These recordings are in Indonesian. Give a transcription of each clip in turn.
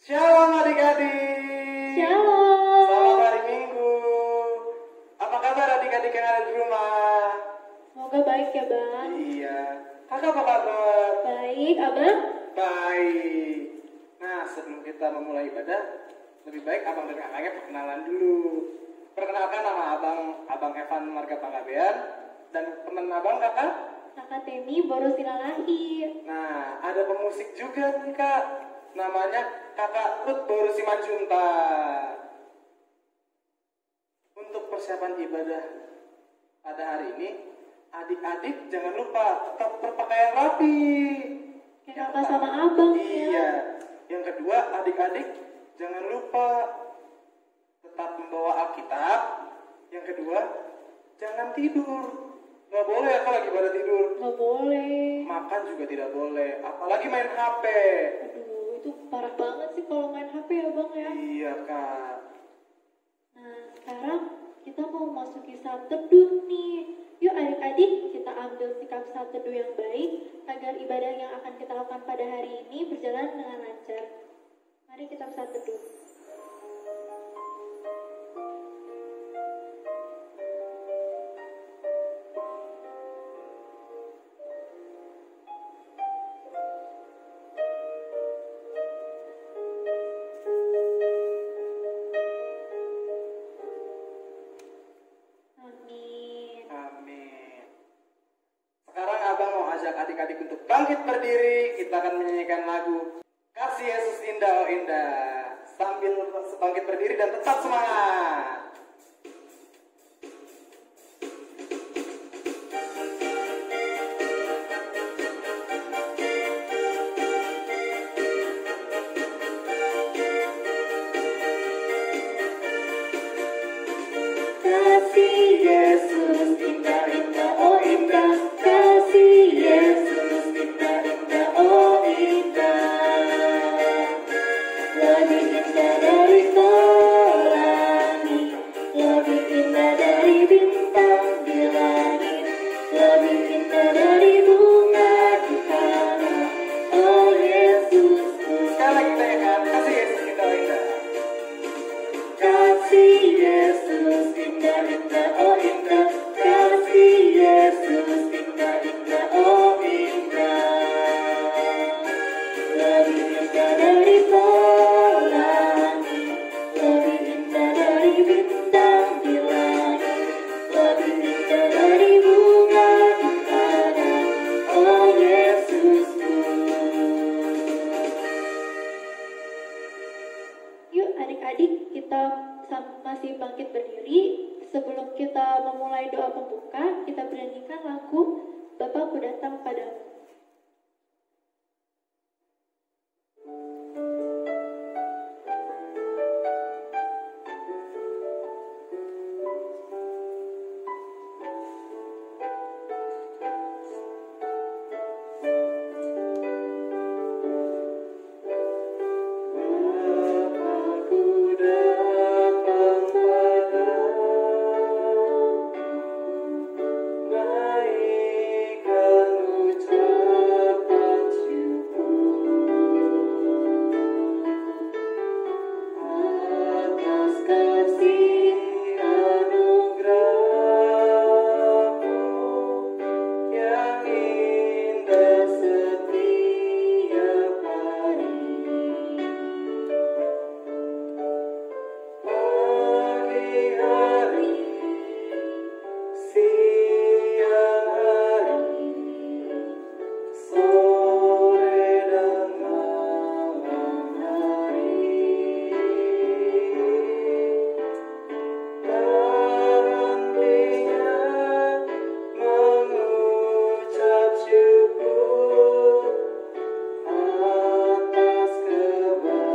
Shalom adik-adik. Shalom. Selamat hari Minggu. Apa kabar adik-adik yang ada di rumah? Semoga baik ya Bang. Iya. Kakak apa kabar? Baik, Abang? Baik. Nah, sebelum kita memulai ibadah, lebih baik abang dan kakaknya perkenalan dulu. Perkenalkan nama abang Evan Marga Panggabean dan teman abang kakak. Kakak Temi baru Silalahi. Nah, ada pemusik juga nih kak. Namanya Kakak Ruth Boru Simanjunta. Untuk persiapan ibadah pada hari ini, adik-adik jangan lupa tetap berpakaian rapi. Kayak kakak sama abang Iya. ya. Yang kedua, adik-adik jangan lupa tetap membawa Alkitab. Yang kedua, jangan tidur. Gak boleh ya kalau lagi pada tidur. Gak boleh. Makan juga tidak boleh, apalagi main HP. Aduh, itu parah banget sih kalau main HP ya Bang ya. Iya kak. Nah, sekarang kita mau masuki saat teduh nih. Yuk adik-adik, kita ambil sikap saat teduh yang baik agar ibadah yang akan kita lakukan pada hari ini berjalan dengan lancar. Mari kita saat teduh. Amin. Amin. Sekarang abang mau ajak adik-adik untuk bangkit berdiri. Kita akan menyanyikan lagu Kasih Yesus Indah Oh Indah. Sambil bangkit berdiri dan tetap semangat. Kasih Yesus indah indah oh indah, kasih Yesus indah indah oh indah, lebih indah dari pelangi, lebih indah dari bintang di langit, lebih indah dari bunga di taman. Oh Yesusku, Sekali lagi kita nyanyikan Kasih Yesus Indah Oh Indah. kasih Yesus indah indah oh indah, kasih Yesus indah indah oh indah, lebih indah dari pelangi, lebih indah dari bintang di langit, lebih indah dari bunga di taman. Oh Yesusku. Yuk adik-adik, kita masih bangkit berdiri. Sebelum kita memulai doa pembuka, kita bernyanyikan lagu Bapakku Datang Padamu. Aku datang padamu, naikkan ucapan syukur atas kasih anugerah-Mu yang indah setiap hari. Pagi hari, siang hari, sore dan malam hari, berhentinya mengucap syukur atas kebaikan-Mu.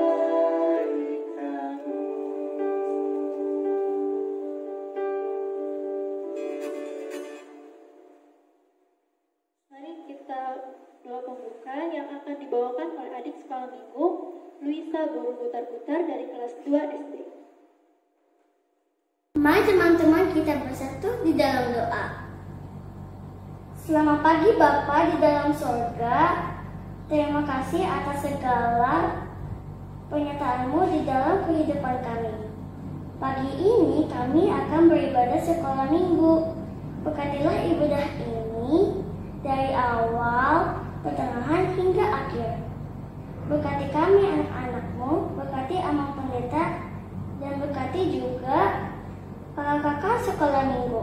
Mari kita doa pembuka yang akan dibawakan oleh adik sekolah minggu Luisa Guru Putar-Putar dari kelas 2 SD. Mari teman-teman kita bersatu di dalam doa. Selamat pagi Bapa di dalam sorga. Terima kasih atas segala penyertaan-Mu di dalam kehidupan kami. Pagi ini kami akan beribadah sekolah minggu. Berkatilah ibadah ini dari awal, pertengahan hingga akhir. Berkati kami anak-anak-Mu, berkati Amang Pendeta, dan berkati juga kakak-kakak sekolah minggu.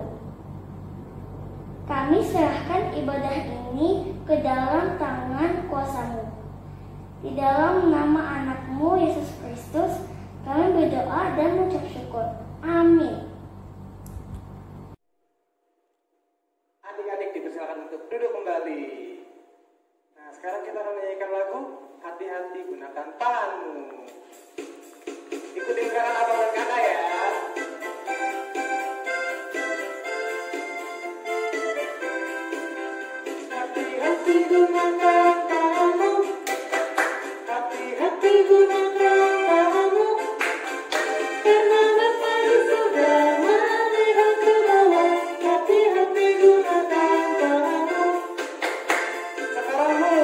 Kami serahkan ibadah ini ke dalam tangan kuasa-Mu. Di dalam nama anak-Mu Yesus Kristus, kami berdoa dan mengucap syukur. Amin. Adik-adik dipersilakan untuk duduk kembali. Nah, sekarang kita akan menyanyikan lagu Hati-hati Gunakan Tanganmu. Ikutin gerakan abang dan kakak ya. Hati-hati gunakan tanganmu. Hati-hati gunakan tanganmu. Karena Bapa di surga melihat ke bawah. Hati-hati gunakan tanganmu. Sekarang mu.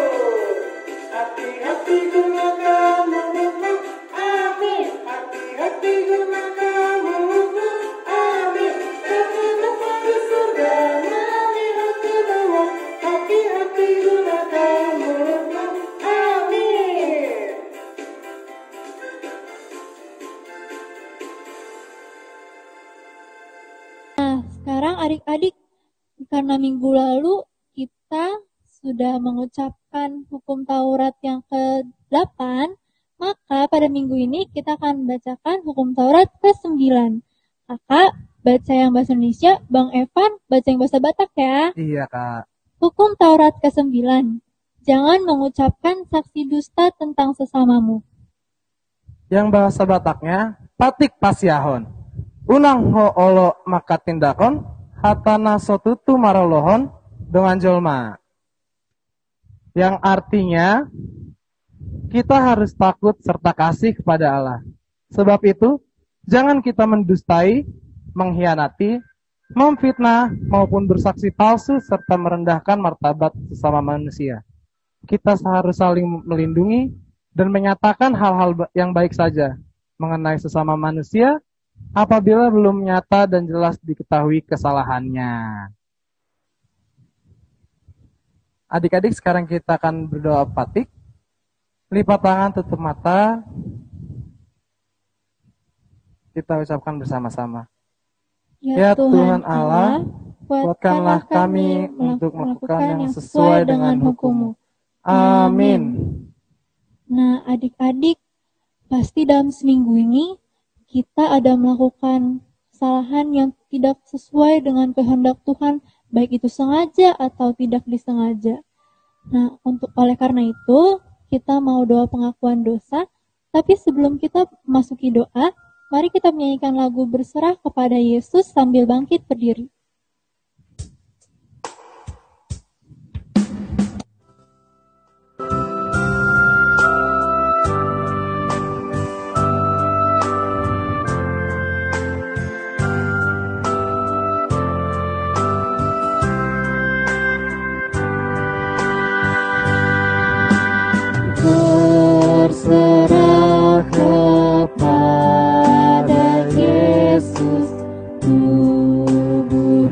Hati-hati gunakan mulutmu. Amin. Hati-hati gunakan mulutmu. Amin. Karena Bapa di surga melihat ke bawah. Hati-hati gunakan mulutmu. Amin. Nah, sekarang adik-adik, karena minggu lalu kita sudah mengucapkan hukum Taurat yang ke-8, maka pada minggu ini kita akan membacakan hukum Taurat ke-9. Kakak baca yang bahasa Indonesia, Bang Evan baca yang bahasa Batak ya. Iya, Kak. Hukum Taurat ke-9. Jangan mengucapkan saksi dusta tentang sesamamu. Yang bahasa Bataknya, patik pasiahon. Unang ho olo maka tindakon, hatana sotutu marolohon dengan jolma. Yang artinya, kita harus takut serta kasih kepada Allah. Sebab itu, jangan kita mendustai, mengkhianati, memfitnah, maupun bersaksi palsu serta merendahkan martabat sesama manusia. Kita harus saling melindungi dan menyatakan hal-hal yang baik saja mengenai sesama manusia apabila belum nyata dan jelas diketahui kesalahannya. Adik-adik, sekarang kita akan berdoa patik. Lipat tangan, tutup mata. Kita ucapkan bersama-sama. Ya Tuhan Allah, kuatkanlah kami untuk melakukan yang sesuai dengan hukum-Mu. Amin. Nah, adik-adik, pasti dalam seminggu ini kita ada melakukan kesalahan yang tidak sesuai dengan kehendak Tuhan, baik itu sengaja atau tidak disengaja. Nah, oleh karena itu, kita mau doa pengakuan dosa, tapi sebelum kita masuki doa, mari kita menyanyikan lagu Berserah kepada Yesus sambil bangkit berdiri. Berserah kepada Yesus, tubuh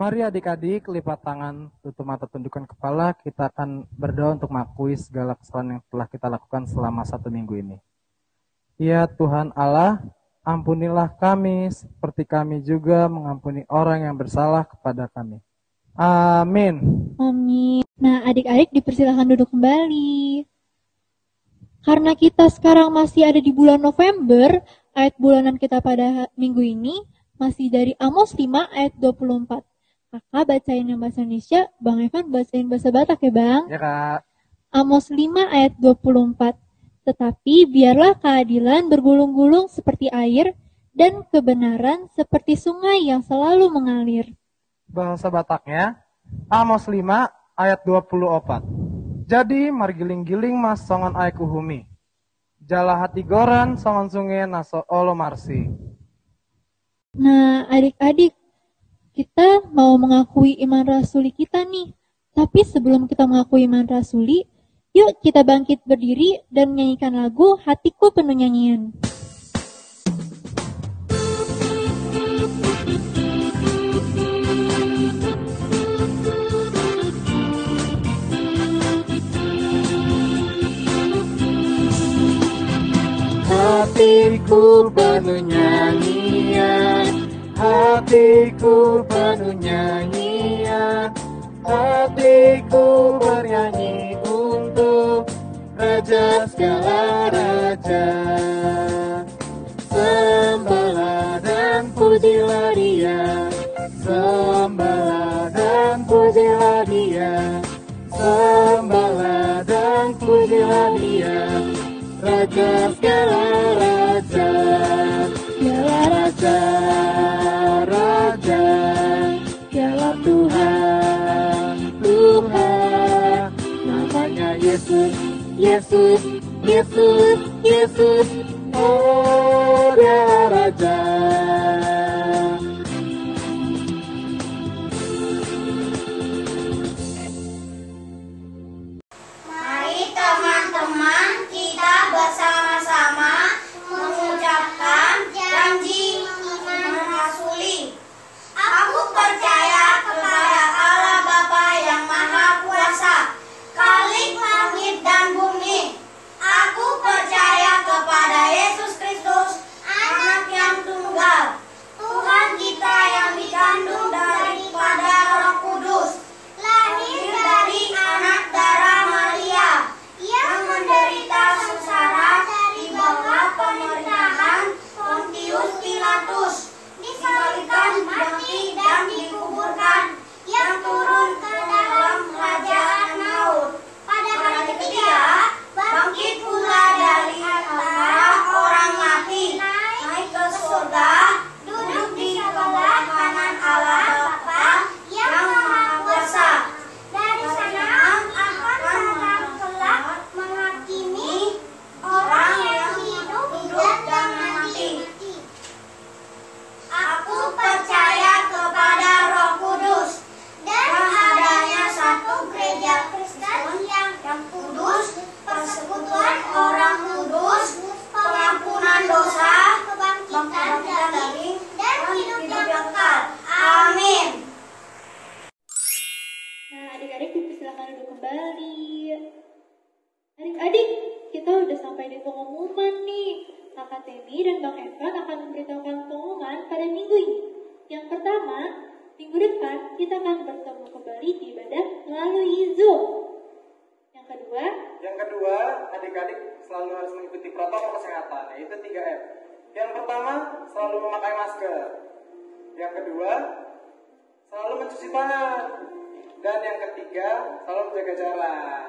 Mari adik-adik lipat tangan, tutup mata, tundukkan kepala. Kita akan berdoa untuk mengakui segala kesalahan yang telah kita lakukan selama 1 minggu ini. Ya Tuhan Allah, ampunilah kami seperti kami juga mengampuni orang yang bersalah kepada kami. Amin. Amin. Nah, adik-adik dipersilakan duduk kembali. Karena kita sekarang masih ada di bulan November, ayat bulanan kita pada minggu ini masih dari Amos 5 ayat 24. Kakak bacain yang bahasa Indonesia, Bang Evan bacain bahasa Batak ya Bang? Ya Kak. Amos 5 ayat 24. Tetapi biarlah keadilan bergulung-gulung seperti air dan kebenaran seperti sungai yang selalu mengalir. Bahasa Bataknya, Amos 5 ayat 24. Jadi margiling-giling mas songon aiku humi. Jala hati goran songon sungai naso olo marsi. Nah, adik-adik, kita mau mengakui iman rasuli kita nih. Tapi sebelum kita mengakui iman rasuli, yuk kita bangkit berdiri dan menyanyikan lagu Hatiku Penuh Nyanyian. Hatiku penuh nyanyian, hatiku penuh nyanyian, hatiku bernyanyi untuk Raja segala raja. Sembahlah dan pujilah Dia, sembahlah dan pujilah Dia, sembahlah dan pujilah Dia. Raja segala raja, dialah raja, raja, dialah Tuhan, Tuhan. Namanya Yesus, Yesus, Yesus, Yesus. Oh, dialah raja. Mari teman-teman kita bersama-sama mengucapkan janji iman rasuli. Aku percaya kepada Allah Bapa yang Maha Kuasa, Khalik langit dan bumi. Aku percaya kepada Yesus Kristus, Anak yang tunggal, Tuhan kita yang dikandung daripada Roh Kudus, lahir dari anak darah Maria, yang menderita sengsara di bawah pemerintahan Pontius Pilatus, disalibkan, mati, dan dikuburkan, yang turun ke dalam kerajaan maut. Pada hari ketiga, bangkit pula dari antara orang mati, naik ke surga, duduk di sebelah kanan Allah Bapa yang Maha Kuasa. Dari sana akan datang kelak menghakimi orang yang hidup dan mati. Aku percaya kepada Roh Kudus dan adanya satu gereja Kristen yang kudus, persekutuan orang kudus, pengampunan dosa, kebangkitan daging, dan hidup yang kekal. Amin. Nah, adik-adik dipersilakan duduk kembali. Adik-adik, kita udah sampai di pengumuman nih. Kakak Temi dan Bang Evan akan memberitahukan pengumuman pada minggu ini. Yang pertama, minggu depan kita akan bertemu kembali di ibadah melalui Zoom. Yang kedua, adik-adik selalu harus mengikuti protokol kesehatan, yaitu 3M. Yang pertama, selalu memakai masker. Yang kedua, selalu mencuci tangan. Dan yang ketiga, selalu menjaga jarak.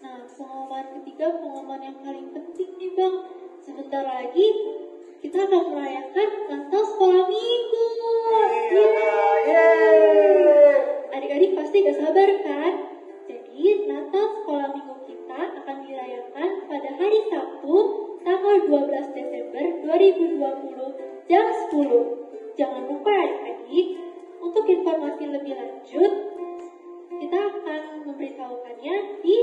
Nah, pengumuman ketiga, pengumuman yang paling penting nih Bang. Sebentar lagi kita akan merayakan Natal Sekolah Minggu. Adik-adik pasti gak sabar kan? Jadi Natal Sekolah Minggu kita akan dirayakan pada hari Sabtu tanggal 12 Desember 2020 jam 10. Jangan lupa adik-adik, untuk informasi lebih lanjut kita akan memberitahukannya di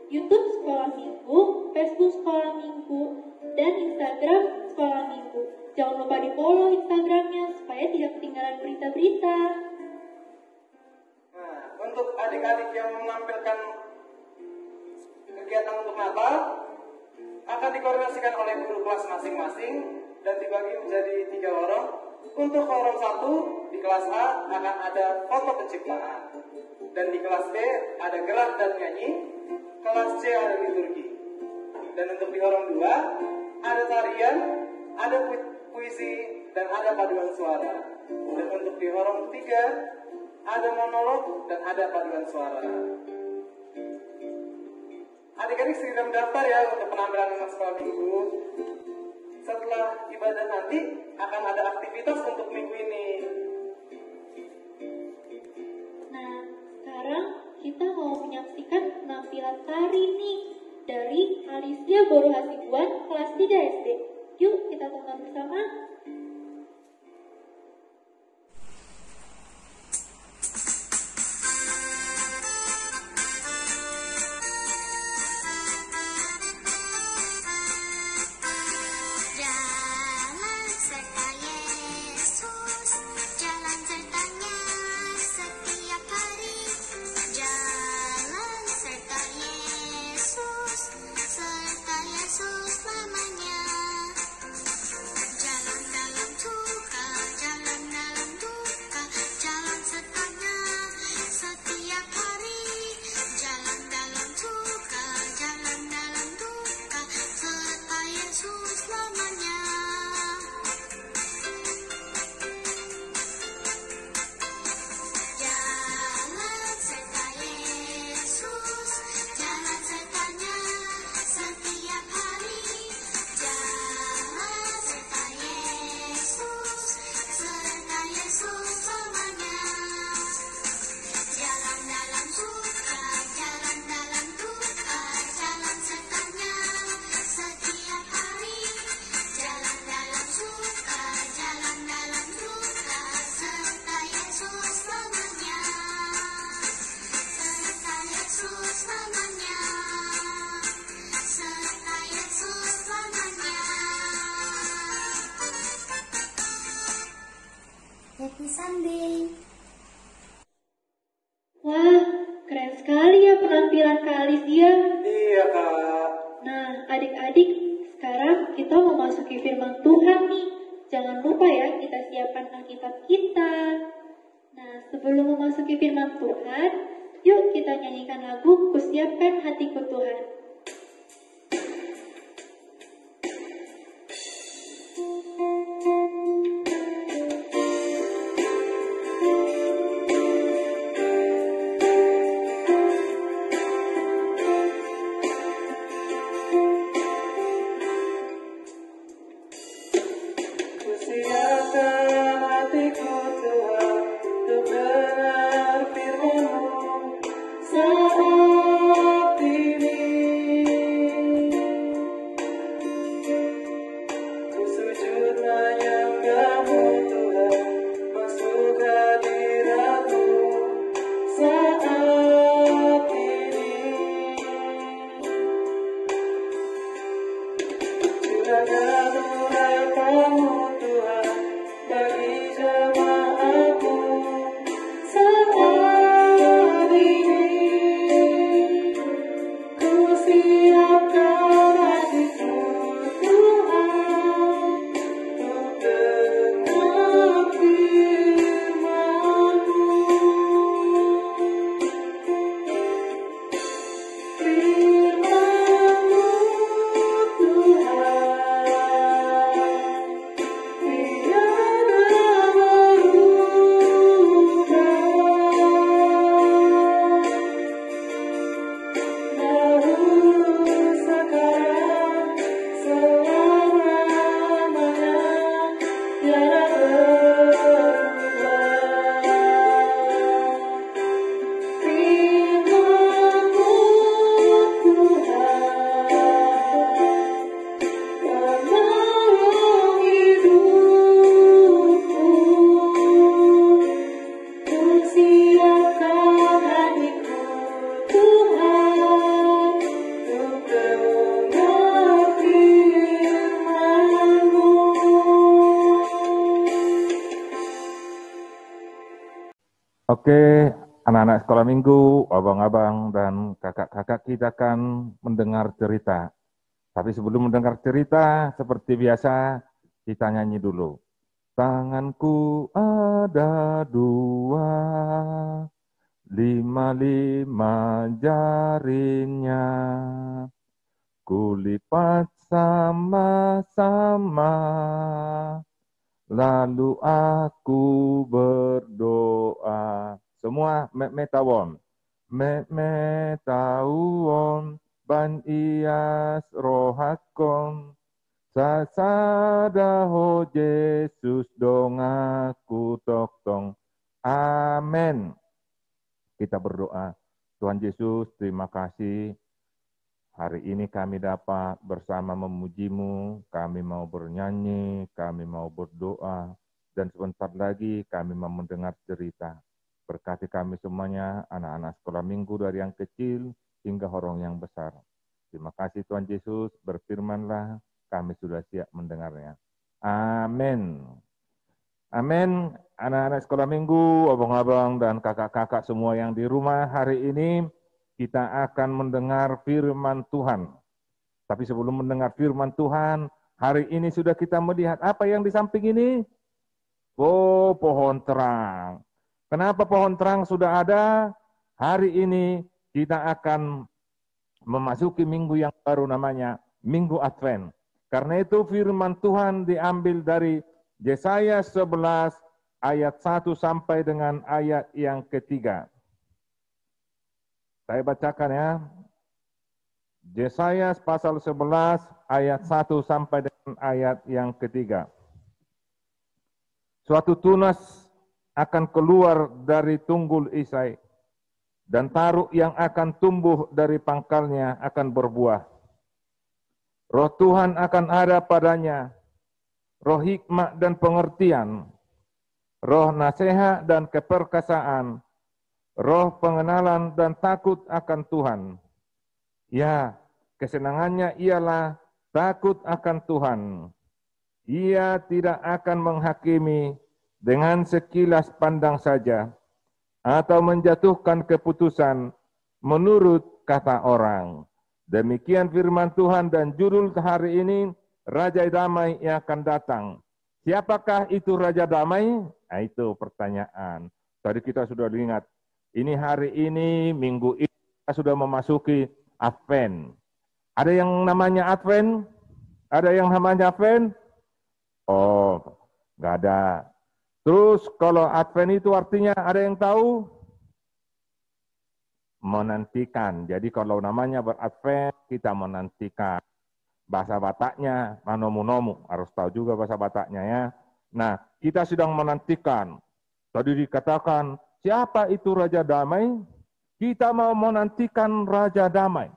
YouTube Sekolah Minggu, Facebook Sekolah Minggu, dan Instagram Sekolah Minggu. Jangan lupa di follow Instagramnya supaya tidak ketinggalan berita-berita. adik-adik yang menampilkan kegiatan untuk Natal akan dikoordinasikan oleh guru kelas masing-masing dan dibagi menjadi 3 lorong. Untuk lorong 1 di kelas A akan ada foto penciptaan, dan di kelas B ada gerak dan nyanyi, kelas C ada liturgi. Dan untuk di lorong 2 ada tarian, ada puisi, dan ada paduan suara. Dan untuk di lorong 3 ada monolog dan ada paduan suara. Adik-adik segera mendaftar ya untuk penampilan anak sekolah minggu. Setelah ibadah nanti akan ada aktivitas untuk minggu ini. Nah, sekarang kita mau menyaksikan penampilan tari nih dari Alicia Boru Hasibuan kelas 3 SD. Yuk kita tonton bersama. Jalan serta Yesus, jalan sertanya setiap hari. Jalan serta Yesus, serta Yesus selamanya. Jalan dalam suka, jalan dalam duka, jalan sertanya setiap hari. Jalan dalam suka, jalan dalam duka, serta Yesus selamanya. Jalan serta Yesus, jalan sertanya setiap hari. Jalan serta Yesus, serta Yesus selamanya. Jalan dalam suka, jalan dalam duka, jalan sertanya setiap hari. Jalan dalam suka, jalan dalam duka, serta Yesus selamanya. Serta Yesus selamanya. Serta Yesus selamanya. Happy Sunday. Wah, keren sekali ya penampilan Kak Alicia. Iya kak. Nah, adik-adik, sekarang kita memasuki firman Tuhan nih. Jangan lupa ya, kita siapkan Alkitab kita. Nah, sebelum memasuki firman Tuhan, yuk kita nyanyikan lagu Kusiapkan Hatiku Tuhan. Kusiapkan hatiku Tuhan untuk dengar firman-Mu saat ini. Ku sujud menyembah-Mu Tuhan, masuk hadirat-Mu saat ini. Curahkan urapan-Mu Tuhan bagi jemaat-Mu saat ini. Ku siapkan hatiku Tuhan untuk dengar firman-Mu. Firman-Mu Tuhan, tiada berubah. Dahulu sekarang selamanya tiada berubah. Firman-Mu Tuhan, penolong hidupku. Ku siapkan hatiku Tuhan untuk dengar firman-Mu. Oke, Anak-anak sekolah minggu, abang-abang, dan kakak-kakak kita akan mendengar cerita. Tapi sebelum mendengar cerita, seperti biasa, kita nyanyi dulu. Tanganku ada dua, lima jarinya, kulipat sama-sama, lalu aku berdoa. Semua metawon. Metawon ban ias rohakon. Sasadaho Yesus dong aku toktong. Amin. Kita berdoa. Tuhan Yesus, terima kasih. Hari ini kami dapat bersama memuji-Mu, kami mau bernyanyi, kami mau berdoa, dan sebentar lagi kami mau mendengar cerita. Berkati kami semuanya, anak-anak sekolah minggu dari yang kecil hingga orang yang besar. Terima kasih Tuhan Yesus, berfirmanlah, kami sudah siap mendengarnya. Amin. Amin. Anak-anak sekolah minggu, abang-abang dan kakak-kakak semua yang di rumah, hari ini kita akan mendengar firman Tuhan. Tapi sebelum mendengar firman Tuhan, hari ini sudah kita melihat apa yang di samping ini? Oh, pohon terang. Kenapa pohon terang sudah ada? Hari ini kita akan memasuki minggu yang baru namanya Minggu Advent. Karena itu firman Tuhan diambil dari Yesaya 11 ayat 1 sampai dengan ayat yang ketiga. Saya bacakan ya. Yesaya pasal 11 ayat 1 sampai dengan ayat yang ketiga. Suatu tunas akan keluar dari tunggul Isai, dan taruk yang akan tumbuh dari pangkalnya akan berbuah. Roh Tuhan akan ada padanya, roh hikmat dan pengertian, roh nasihat dan keperkasaan, roh pengenalan dan takut akan Tuhan. Ya, kesenangannya ialah takut akan Tuhan. Ia tidak akan menghakimi dengan sekilas pandang saja, atau menjatuhkan keputusan menurut kata orang. Demikian firman Tuhan, dan judul hari ini, Raja Damai yang akan datang. Siapakah itu Raja Damai? Nah, itu pertanyaan. Tadi kita sudah ingat, ini hari ini, minggu ini, kita sudah memasuki Advent. Ada yang namanya Advent? Ada yang namanya Advent? Oh, nggak ada. Terus kalau Advent itu artinya ada yang tahu? Menantikan. Jadi kalau namanya beradvent, kita menantikan. Bahasa Bataknya, manomu-nomu. Harus tahu juga bahasa Bataknya ya. Nah, kita sedang menantikan. Tadi dikatakan, siapa itu Raja Damai? Kita mau menantikan Raja Damai.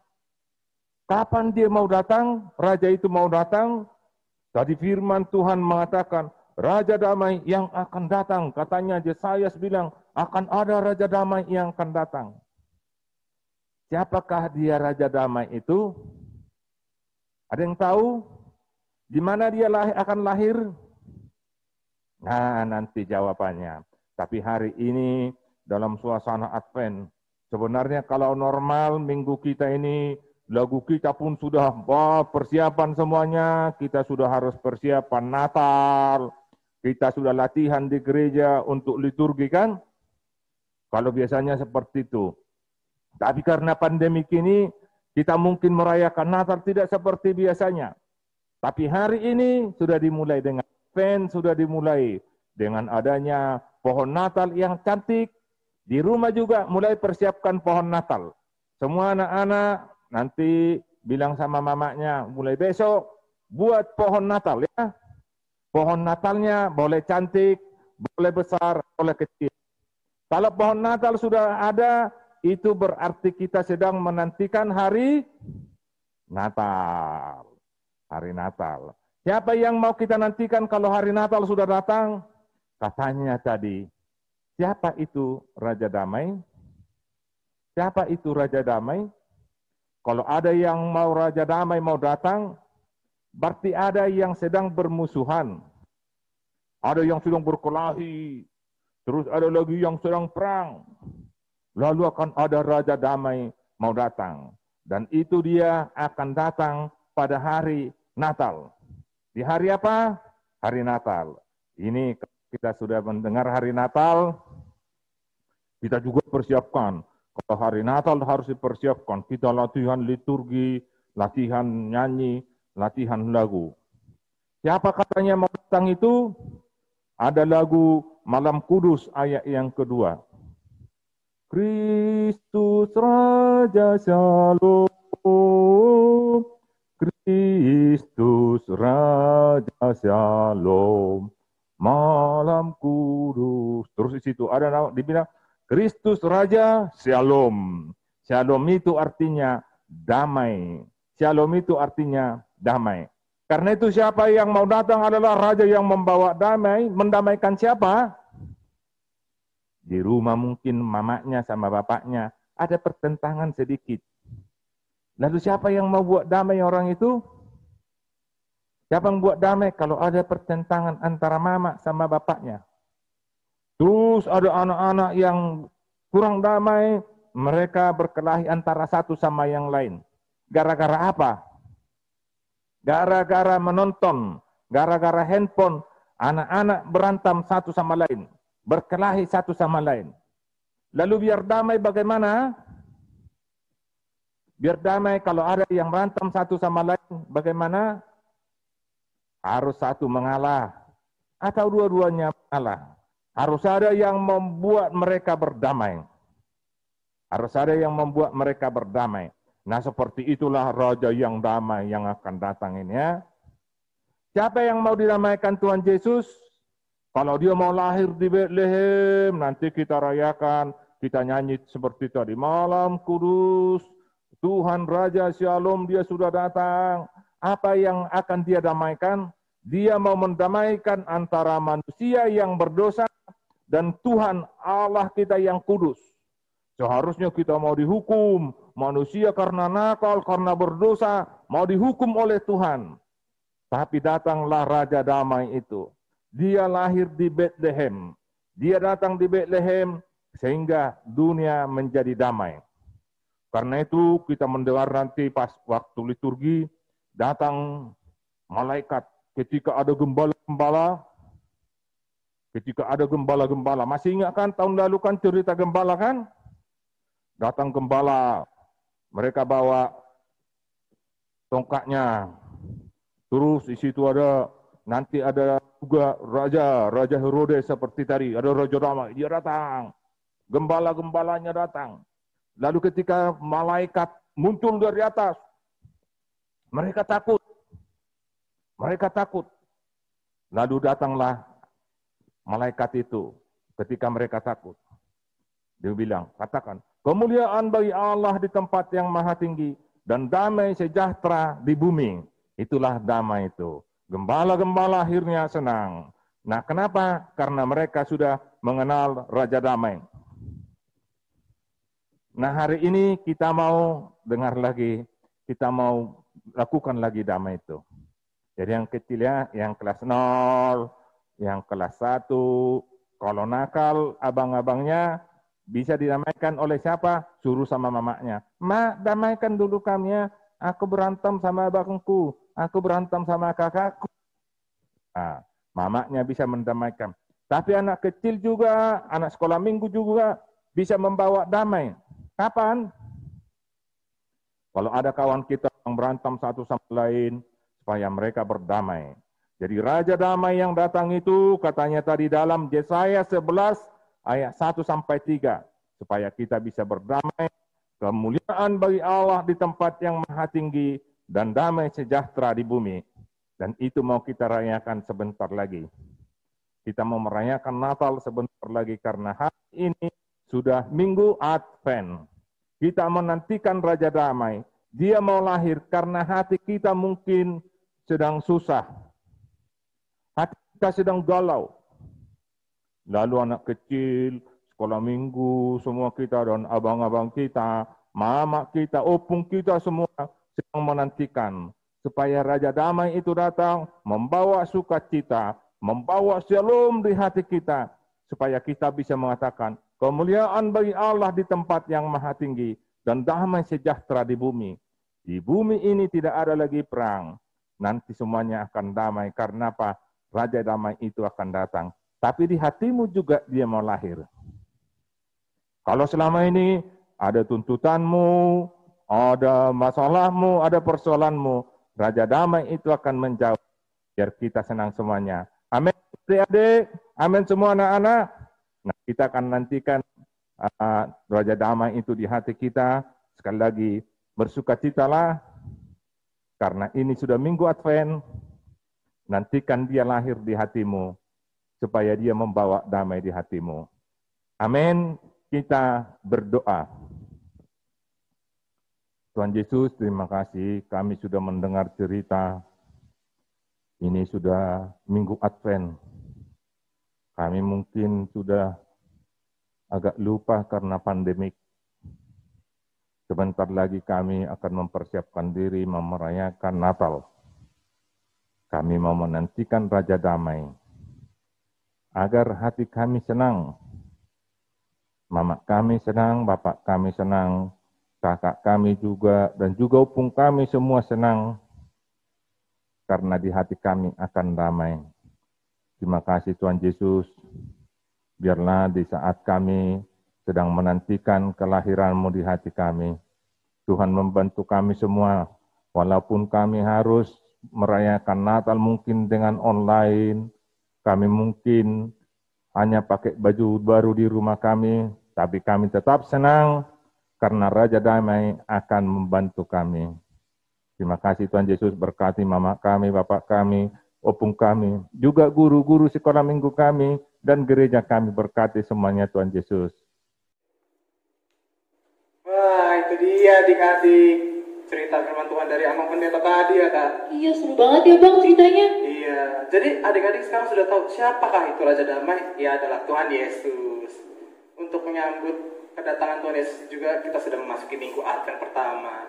Kapan dia mau datang? Raja itu mau datang? Tadi firman Tuhan mengatakan, Raja Damai yang akan datang. Katanya Yesaya bilang, akan ada Raja Damai yang akan datang. Siapakah dia Raja Damai itu? Ada yang tahu? Di mana dia akan lahir? Nah, nanti jawabannya. Tapi hari ini dalam suasana Advent, sebenarnya kalau normal minggu kita ini, lagu kita pun sudah persiapan semuanya, kita sudah harus persiapan Natal, kita sudah latihan di gereja untuk liturgi kan? Kalau biasanya seperti itu. Tapi karena pandemi ini, kita mungkin merayakan Natal tidak seperti biasanya. Tapi hari ini sudah dimulai dengan Advent, sudah dimulai dengan adanya pohon Natal yang cantik. Di rumah juga mulai persiapkan pohon Natal. Semua anak-anak nanti bilang sama mamanya, mulai besok buat pohon Natal ya. Pohon Natalnya boleh cantik, boleh besar, boleh kecil. Kalau pohon Natal sudah ada, itu berarti kita sedang menantikan hari Natal. Hari Natal. Siapa yang mau kita nantikan kalau hari Natal sudah datang? Katanya tadi, siapa itu Raja Damai? Siapa itu Raja Damai? Kalau ada yang mau Raja Damai mau datang, berarti ada yang sedang bermusuhan. Ada yang sedang berkelahi. Terus ada lagi yang sedang perang. lalu akan ada Raja Damai mau datang. Dan itu dia akan datang pada hari Natal. Di hari apa? Hari Natal. Ini kita sudah mendengar hari Natal, kita juga persiapkan. Kalau hari Natal harus dipersiapkan. Kita latihan liturgi, latihan nyanyi, latihan lagu. Siapa katanya mau datang itu? Ada lagu Malam Kudus ayat yang kedua. Kristus Raja Shalom, Kristus Raja Shalom, Malam Kudus. Terus di situ ada nama dibilang Kristus Raja Shalom. Shalom itu artinya damai. Shalom itu artinya damai. Karena itu siapa yang mau datang adalah Raja yang membawa damai. Mendamaikan siapa? Di rumah mungkin mamanya sama bapaknya ada pertentangan sedikit. Lalu siapa yang mau buat damai orang itu? Siapa yang buat damai kalau ada pertentangan antara mama sama bapaknya? Terus ada anak-anak yang kurang damai, mereka berkelahi antara satu sama yang lain. Gara-gara apa? Gara-gara menonton, gara-gara handphone, anak-anak berantem satu sama lain. Berkelahi satu sama lain. Lalu biar damai bagaimana? Biar damai kalau ada yang berantem satu sama lain, bagaimana? Harus satu mengalah. Atau dua-duanya mengalah. Harus ada yang membuat mereka berdamai. Harus ada yang membuat mereka berdamai. Nah seperti itulah Raja yang damai yang akan datang ini ya. Siapa yang mau didamaikan Tuhan Yesus? Kalau dia mau lahir di Bethlehem, nanti kita rayakan, kita nyanyi seperti tadi. Malam Kudus, Tuhan Raja Shalom, dia sudah datang. Apa yang akan dia damaikan? Dia mau mendamaikan antara manusia yang berdosa dan Tuhan Allah kita yang kudus. Seharusnya kita mau dihukum, manusia karena nakal, karena berdosa, mau dihukum oleh Tuhan. Tapi datanglah Raja Damai itu. Dia lahir di Bethlehem. Dia datang di Bethlehem sehingga dunia menjadi damai. Karena itu kita mendengar nanti pas waktu liturgi datang malaikat ketika ada gembala-gembala. Ketika ada gembala-gembala. Masih ingat kan tahun lalu kan cerita gembala kan? Datang gembala. Mereka bawa tongkatnya. Terus di situ nanti ada juga Raja Herodes seperti tadi, ada Raja Damai, dia datang. Gembala-gembalanya datang. Lalu ketika malaikat muncul dari atas, mereka takut. Mereka takut. Lalu datanglah malaikat itu ketika mereka takut. Dia bilang, katakan, kemuliaan bagi Allah di tempat yang maha tinggi dan damai sejahtera di bumi. Itulah damai itu. Gembala-gembala akhirnya senang. Nah, kenapa? Karena mereka sudah mengenal Raja Damai. Nah, hari ini kita mau dengar lagi, kita mau lakukan lagi damai itu. Jadi yang kecil ya, yang kelas 0, yang kelas 1, kalau nakal abang-abangnya bisa didamaikan oleh siapa? Suruh sama mamanya. Mak, damaikan dulu kami ya. Aku berantem sama abangku. Aku berantem sama kakakku. Nah, mamanya bisa mendamaikan. Tapi anak kecil juga, anak sekolah minggu juga bisa membawa damai. Kapan? Kalau ada kawan kita yang berantem satu sama lain, supaya mereka berdamai. Jadi Raja Damai yang datang itu, katanya tadi dalam Yesaya 11 ayat 1 sampai 3. Supaya kita bisa berdamai, kemuliaan bagi Allah di tempat yang maha tinggi, dan damai sejahtera di bumi. Dan itu mau kita rayakan sebentar lagi. Kita mau merayakan Natal sebentar lagi karena hari ini sudah Minggu Advent. Kita menantikan Raja Damai. Dia mau lahir karena hati kita mungkin sedang susah. Hati kita sedang galau. Lalu anak kecil, sekolah minggu, semua kita dan abang-abang kita, mama kita, opung kita semua sedang menantikan supaya Raja Damai itu datang membawa sukacita, membawa shalom di hati kita supaya kita bisa mengatakan Kemuliaan bagi Allah di tempat yang maha tinggi, dan damai sejahtera di bumi. Di bumi ini tidak ada lagi perang. Nanti semuanya akan damai, karena apa? Raja damai itu akan datang. Tapi di hatimu juga dia mau lahir. Kalau selama ini ada tuntutanmu, ada masalahmu, ada persoalanmu, Raja damai itu akan menjawab. Biar kita senang semuanya. Amin, adik-adik. Amin semua anak-anak. Nah, kita akan nantikan Raja damai itu di hati kita. Sekali lagi, bersukacitalah. Karena ini sudah Minggu Advent. Nantikan dia lahir di hatimu. Supaya dia membawa damai di hatimu. Amin. Kita berdoa. Tuhan Yesus, terima kasih kami sudah mendengar cerita. Ini sudah Minggu Advent. Kami mungkin sudah agak lupa karena pandemik. Sebentar lagi kami akan mempersiapkan diri merayakan Natal. Kami mau menantikan Raja Damai. Agar hati kami senang. Mama kami senang, bapak kami senang, kakak kami juga, dan juga opung kami semua senang. Karena di hati kami akan damai. Terima kasih Tuhan Yesus. Biarlah di saat kami sedang menantikan kelahiran-Mu di hati kami. Tuhan membantu kami semua. Walaupun kami harus merayakan Natal mungkin dengan online. Kami mungkin hanya pakai baju baru di rumah kami, tapi kami tetap senang karena Raja Damai akan membantu kami. Terima kasih Tuhan Yesus, berkati mama kami, bapak kami, opung kami, juga guru-guru sekolah minggu kami, dan gereja kami, berkati semuanya Tuhan Yesus. Wah, itu dia adik-adik. Cerita firman Tuhan dari Amang Pendeta tadi ya, Kak. Iya, seru banget ya Bang ceritanya. Iya, jadi adik-adik sekarang sudah tahu siapakah itu Raja Damai? Ya adalah Tuhan Yesus. Untuk menyambut kedatangan Tuhan Yesus juga kita sudah memasuki Minggu Advent pertama.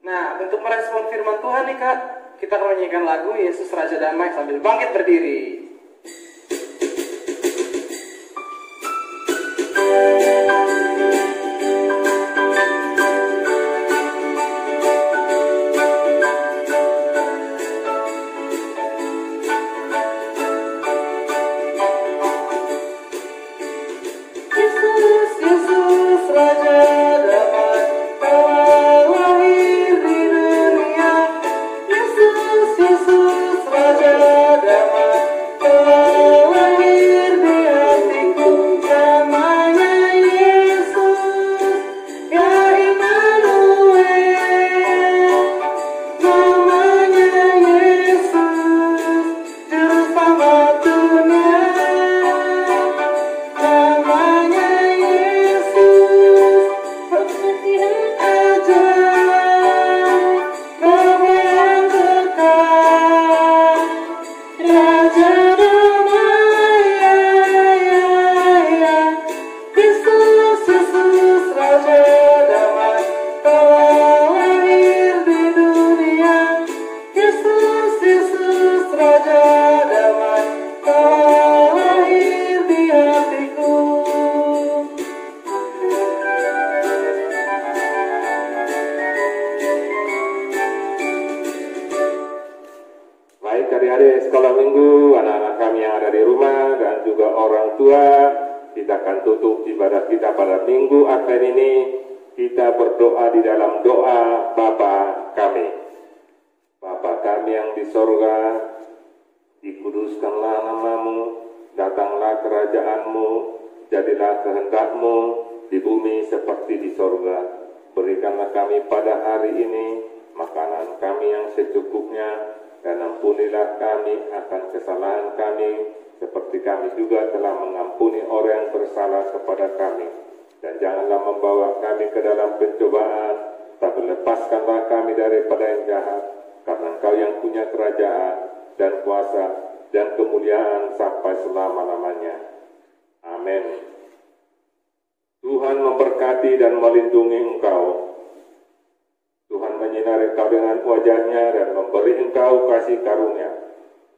Nah, untuk merespon firman Tuhan nih Kak, kita akan menyanyikan lagu Yesus Raja Damai sambil bangkit berdiri. adik-adik sekolah minggu, anak-anak kami yang ada di rumah, dan juga orang tua, kita akan tutup ibadah kita pada Minggu Advent ini. Kita berdoa di dalam doa Bapa kami. Bapa kami yang di sorga, dikuduskanlah namamu, datanglah kerajaanmu, jadilah kehendak-Mu di bumi seperti di sorga. Berikanlah kami pada hari ini makanan kami yang secukupnya, dan ampunilah kami akan kesalahan kami, seperti kami juga telah mengampuni orang yang bersalah kepada kami. Dan janganlah membawa kami ke dalam pencobaan, tapi lepaskanlah kami daripada yang jahat, karena Engkau yang punya kerajaan, dan kuasa, dan kemuliaan sampai selama-lamanya. Amin. Tuhan memberkati dan melindungi engkau. Tuhan menyinari engkau dengan wajahnya dan memberi engkau kasih karunia.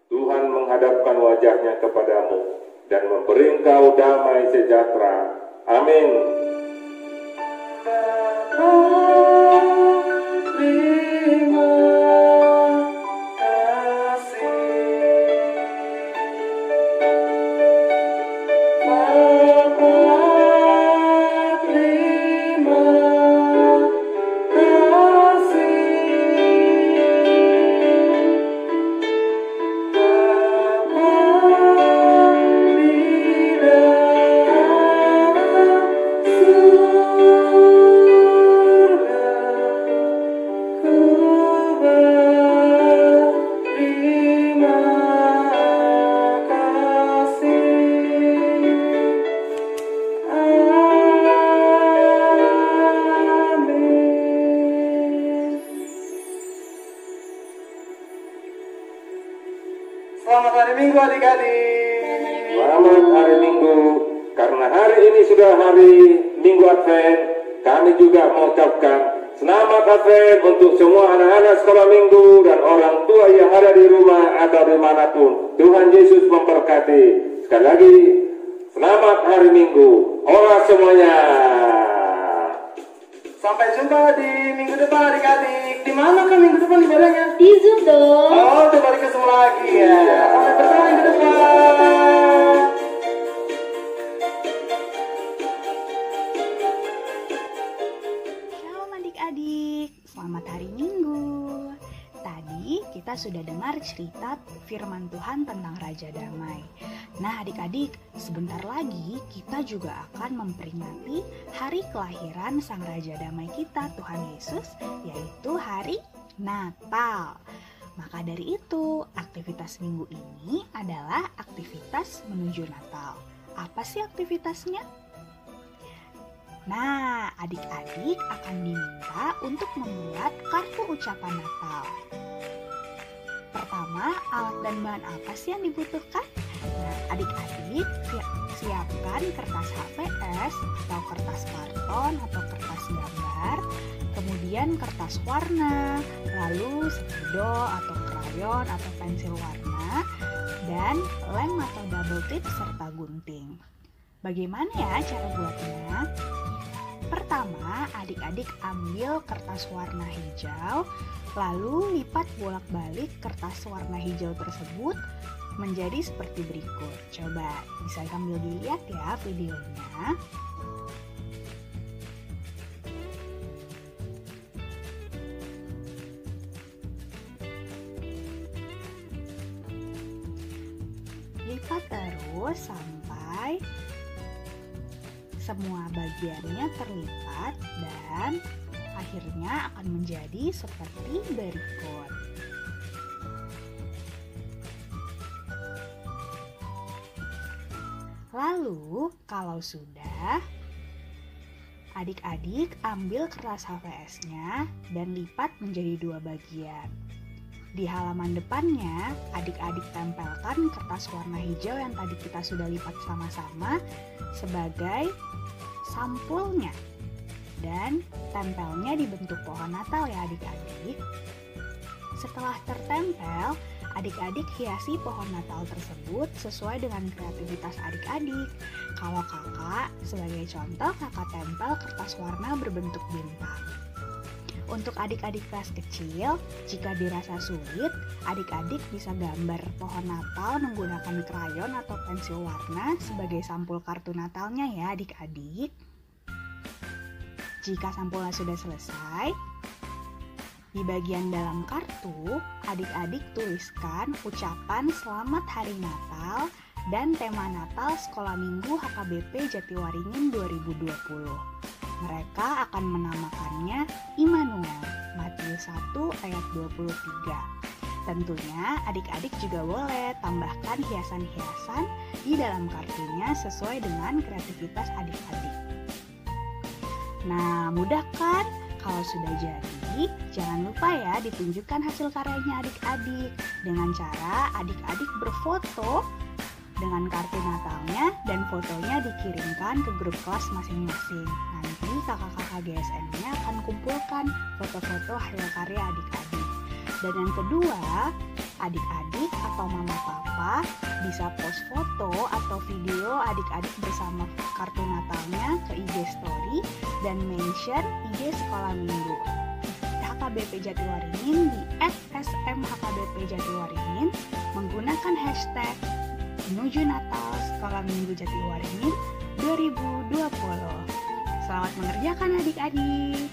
Tuhan menghadapkan wajahnya kepadamu dan memberi engkau damai sejahtera. Amin. Terima kasih. Bapa, terima kasih. Selamat hari Minggu adik-adik. Selamat hari Minggu. Karena hari ini sudah hari Minggu Advent, kami juga mengucapkan selamat Advent untuk semua anak-anak sekolah minggu dan orang tua yang ada di rumah atau dimanapun. Tuhan Yesus memberkati. Sekali lagi, selamat hari Minggu. Hola semuanya. Sampai jumpa di minggu depan adik-adik. Di mana kan minggu depan ibadahnya? Di Zoom dong. Oh, coba ketemu lagi ya. Sampai bertemu minggu depan. Shalom adik-adik, selamat hari Minggu. Tadi kita sudah dengar cerita firman Tuhan tentang Raja Damai. Nah adik-adik, sebentar lagi kita juga akan memperingati hari kelahiran Sang Raja Damai kita, Tuhan Yesus, yaitu hari Natal. Maka dari itu, aktivitas minggu ini adalah aktivitas menuju Natal. Apa sih aktivitasnya? Nah, adik-adik akan diminta untuk membuat kartu ucapan Natal. Pertama, alat dan bahan apa sih yang dibutuhkan? Nah, adik-adik siapkan kertas HVS atau kertas karton atau kertas gambar, kemudian kertas warna, lalu spidol atau krayon atau pensil warna, dan lem atau double tip serta gunting. Bagaimana ya cara buatnya? Pertama, adik-adik ambil kertas warna hijau, lalu lipat bolak-balik kertas warna hijau tersebut menjadi seperti berikut. Coba bisa sambil dilihat ya videonya. Lipat terus sampai semua bagiannya terlipat dan akhirnya akan menjadi seperti berikut. Lalu kalau sudah, adik-adik ambil kertas HVS-nya dan lipat menjadi dua bagian. Di halaman depannya, adik-adik tempelkan kertas warna hijau yang tadi kita sudah lipat sama-sama sebagai sampulnya. Dan tempelnya dibentuk pohon Natal ya adik-adik. Setelah tertempel, adik-adik hiasi pohon Natal tersebut sesuai dengan kreativitas adik-adik. Kalau kakak, sebagai contoh kakak tempel kertas warna berbentuk bintang. Untuk adik-adik kelas kecil, jika dirasa sulit, adik-adik bisa gambar pohon Natal menggunakan krayon atau pensil warna sebagai sampul kartu Natalnya ya adik-adik. Jika sampulnya sudah selesai, di bagian dalam kartu, adik-adik tuliskan ucapan Selamat Hari Natal dan tema Natal Sekolah Minggu HKBP Jatiwaringin 2020. Mereka akan menamakannya Immanuel, Matius 1 ayat 23. Tentunya adik-adik juga boleh tambahkan hiasan-hiasan di dalam kartunya sesuai dengan kreativitas adik-adik. Nah, mudah kan? Kalau sudah jadi, jangan lupa ya ditunjukkan hasil karyanya adik-adik dengan cara adik-adik berfoto dengan kartu Natalnya dan fotonya dikirimkan ke grup kelas masing-masing. Nanti kakak-kakak GSM-nya akan kumpulkan foto-foto hasil karya adik-adik. Dan yang kedua, Adik-adik atau mama papa bisa post foto atau video adik-adik bersama kartu Natalnya ke IG Story dan mention IG Sekolah Minggu HKBP Jatiwaringin di @smhkbp-jatiwaringin menggunakan hashtag menuju Natal Sekolah Minggu Jatiwaringin 2020. Selamat mengerjakan adik-adik.